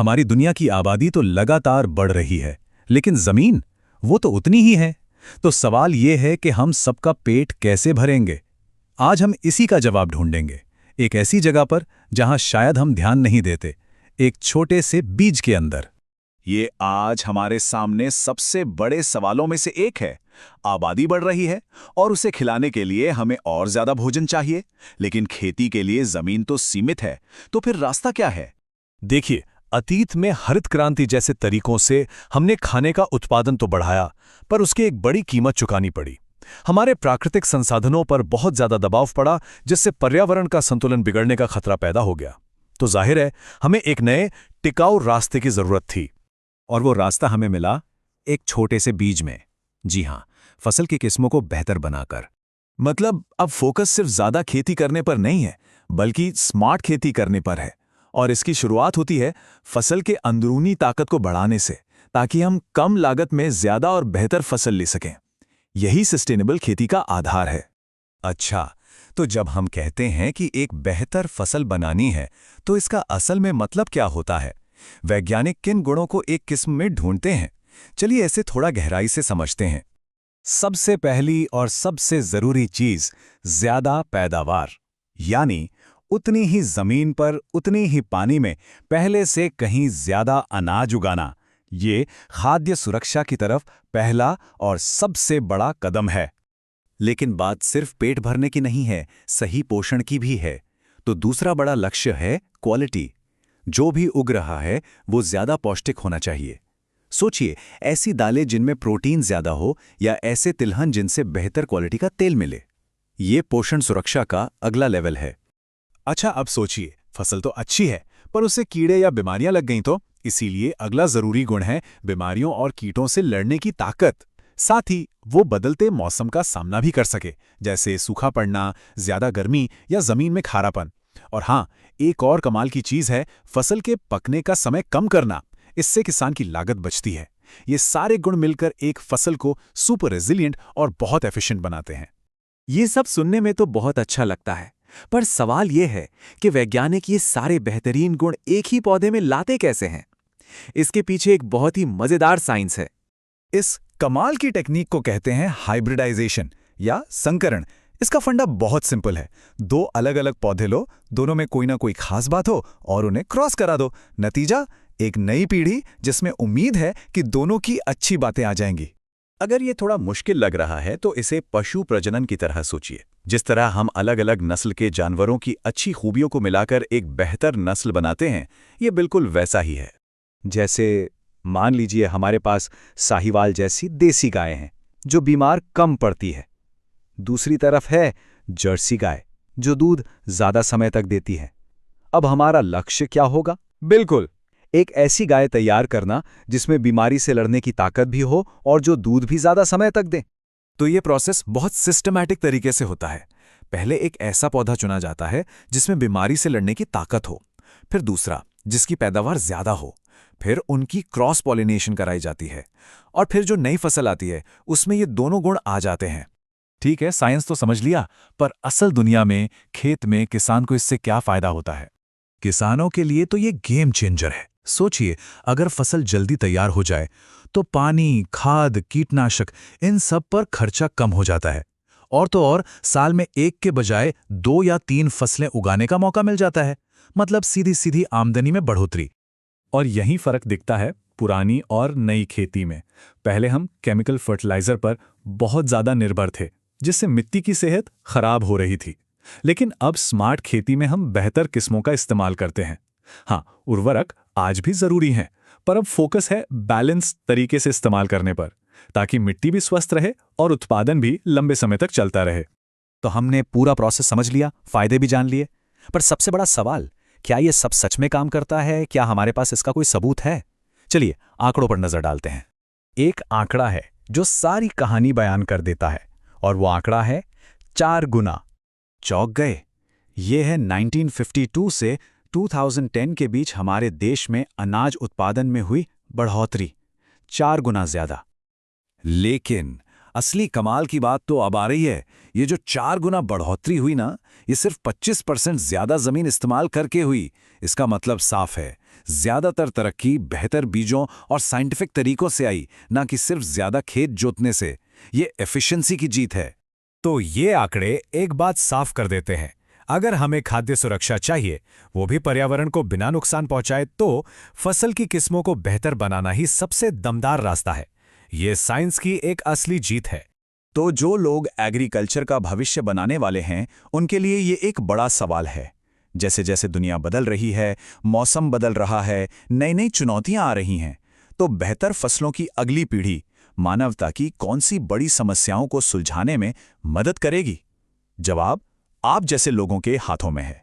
हमारी दुनिया की आबादी तो लगातार बढ़ रही है, लेकिन जमीन वो तो उतनी ही है। तो सवाल ये है कि हम सबका पेट कैसे भरेंगे। आज हम इसी का जवाब ढूंढेंगे, एक ऐसी जगह पर जहां शायद हम ध्यान नहीं देते, एक छोटे से बीज के अंदर। ये आज हमारे सामने सबसे बड़े सवालों में से एक है। आबादी बढ़ रही है और उसे खिलाने के लिए हमें और ज्यादा भोजन चाहिए, लेकिन खेती के लिए जमीन तो सीमित है। तो फिर रास्ता क्या है? देखिए, अतीत में हरित क्रांति जैसे तरीकों से हमने खाने का उत्पादन तो बढ़ाया, पर उसकी एक बड़ी कीमत चुकानी पड़ी। हमारे प्राकृतिक संसाधनों पर बहुत ज्यादा दबाव पड़ा, जिससे पर्यावरण का संतुलन बिगड़ने का खतरा पैदा हो गया। तो जाहिर है, हमें एक नए टिकाऊ रास्ते की जरूरत थी। और वो रास्ता हमें मिला एक छोटे से बीज में। जी हां, फसल की किस्मों को बेहतर बनाकर। मतलब अब फोकस सिर्फ ज्यादा खेती करने पर नहीं है, बल्कि स्मार्ट खेती करने पर है। और इसकी शुरुआत होती है फसल के अंदरूनी ताकत को बढ़ाने से, ताकि हम कम लागत में ज्यादा और बेहतर फसल ले सकें। यही सस्टेनेबल खेती का आधार है। अच्छा, तो जब हम कहते हैं कि एक बेहतर फसल बनानी है, तो इसका असल में मतलब क्या होता है? वैज्ञानिक किन गुणों को एक किस्म में ढूंढते हैं? चलिए ऐसे थोड़ा गहराई से समझते हैं। सबसे पहली और सबसे जरूरी चीज ज्यादा पैदावार, यानी उतनी ही जमीन पर उतनी ही पानी में पहले से कहीं ज्यादा अनाज उगाना। ये खाद्य सुरक्षा की तरफ पहला और सबसे बड़ा कदम है। लेकिन बात सिर्फ पेट भरने की नहीं है, सही पोषण की भी है। तो दूसरा बड़ा लक्ष्य है क्वालिटी। जो भी उग रहा है वो ज्यादा पौष्टिक होना चाहिए। सोचिए, ऐसी दालें जिनमें प्रोटीन ज्यादा हो, या ऐसे तिलहन जिनसे बेहतर क्वालिटी का तेल मिले। ये पोषण सुरक्षा का अगला लेवल है। अच्छा, अब सोचिए, फसल तो अच्छी है, पर उससे कीड़े या बीमारियां लग गईं तो? इसीलिए अगला जरूरी गुण है बीमारियों और कीटों से लड़ने की ताकत। साथ ही वो बदलते मौसम का सामना भी कर सके, जैसे सूखा पड़ना, ज्यादा गर्मी या जमीन में खारापन। और हाँ, एक और कमाल की चीज है फसल के पकने का समय कम करना। इससे किसान की लागत बचती है। ये सारे गुण मिलकर एक फसल को सुपर रेजिलिएंट और बहुत एफिशिएंट बनाते हैं। ये सब सुनने में तो बहुत अच्छा लगता है, पर सवाल ये है कि वैज्ञानिक ये सारे बेहतरीन गुण एक ही पौधे में लाते कैसे हैं? इसके पीछे एक बहुत ही मजेदार साइंस है। इस कमाल की टेक्निक को कहते हैं हाइब्रिडाइजेशन या संकरण। इसका फंडा बहुत सिंपल है। दो अलग अलग पौधे लो, दोनों में कोई ना कोई खास बात हो और उन्हें क्रॉस करा दो। नतीजा, एक नई पीढ़ी जिसमें उम्मीद है कि दोनों की अच्छी बातें आ जाएंगी। अगर ये थोड़ा मुश्किल लग रहा है तो इसे पशु प्रजनन की तरह सोचिए। जिस तरह हम अलग अलग नस्ल के जानवरों की अच्छी खूबियों को मिलाकर एक बेहतर नस्ल बनाते हैं, ये बिल्कुल वैसा ही है। जैसे मान लीजिए हमारे पास साहिवाल जैसी देसी गायें हैं जो बीमार कम पड़ती है। दूसरी तरफ है जर्सी गाय जो दूध ज्यादा समय तक देती है। अब हमारा लक्ष्य क्या होगा? बिल्कुल एक ऐसी गाय तैयार करना जिसमें बीमारी से लड़ने की ताकत भी हो और जो दूध भी ज्यादा समय तक दे। तो ये प्रोसेस बहुत सिस्टमैटिक तरीके से होता है। पहले एक ऐसा पौधा चुना जाता है जिसमें बीमारी से लड़ने की ताकत हो, फिर दूसरा जिसकी पैदावार ज्यादा हो, फिर उनकी क्रॉस पॉलिनेशन कराई जाती है, और फिर जो नई फसल आती है उसमें ये दोनों गुण आ जाते हैं। ठीक है, साइंस तो समझ लिया, पर असल दुनिया में, खेत में किसान को इससे क्या फायदा होता है? किसानों के लिए तो ये गेम चेंजर है। सोचिए, अगर फसल जल्दी तैयार हो जाए तो पानी, खाद, कीटनाशक, इन सब पर खर्चा कम हो जाता है। और तो और साल में एक के बजाय 2 या 3 फसलें उगाने का मौका मिल जाता है। मतलब सीधी सीधी आमदनी में बढ़ोतरी। और यही फर्क दिखता है पुरानी और नई खेती में। पहले हम केमिकल फर्टिलाइजर पर बहुत ज्यादा निर्भर थे, जिससे मिट्टी की सेहत खराब हो रही थी। लेकिन अब स्मार्ट खेती में हम बेहतर किस्मों का इस्तेमाल करते हैं। हाँ, उर्वरक आज भी जरूरी हैं, पर अब फोकस है बैलेंस तरीके से इस्तेमाल करने पर, ताकि मिट्टी भी स्वस्थ रहे और उत्पादन भी लंबे समय तक चलता रहे। तो हमने पूरा प्रोसेस समझ लिया, फायदे भी जान लिए, पर सबसे बड़ा सवाल, क्या ये सब सच में काम करता है? क्या हमारे पास इसका कोई सबूत है? चलिए आंकड़ों पर नजर डालते हैं। एक आंकड़ा है जो सारी कहानी बयान कर देता है, और वो आंकड़ा है 4 गुना। चौंक गए? ये है 1952 से 2010 के बीच हमारे देश में अनाज उत्पादन में हुई बढ़ोतरी, 4 गुना ज्यादा। लेकिन असली कमाल की बात तो अब आ रही है। ये जो 4 गुना बढ़ोतरी हुई ना, ये सिर्फ 25% ज्यादा जमीन इस्तेमाल करके हुई। इसका मतलब साफ है, ज्यादातर तरक्की बेहतर बीजों और साइंटिफिक तरीकों से आई, ना कि सिर्फ ज्यादा खेत जोतने से। ये एफिशिएंसी की जीत है। तो ये आंकड़े एक बात साफ कर देते हैं, अगर हमें खाद्य सुरक्षा चाहिए, वो भी पर्यावरण को बिना नुकसान पहुंचाए, तो फसल की किस्मों को बेहतर बनाना ही सबसे दमदार रास्ता है। ये साइंस की एक असली जीत है। तो जो लोग एग्रीकल्चर का भविष्य बनाने वाले हैं, उनके लिए ये एक बड़ा सवाल है। जैसे जैसे दुनिया बदल रही है, मौसम बदल रहा है, नई नई चुनौतियां आ रही हैं, तो बेहतर फसलों की अगली पीढ़ी मानवता की कौन सी बड़ी समस्याओं को सुलझाने में मदद करेगी? जवाब आप जैसे लोगों के हाथों में है।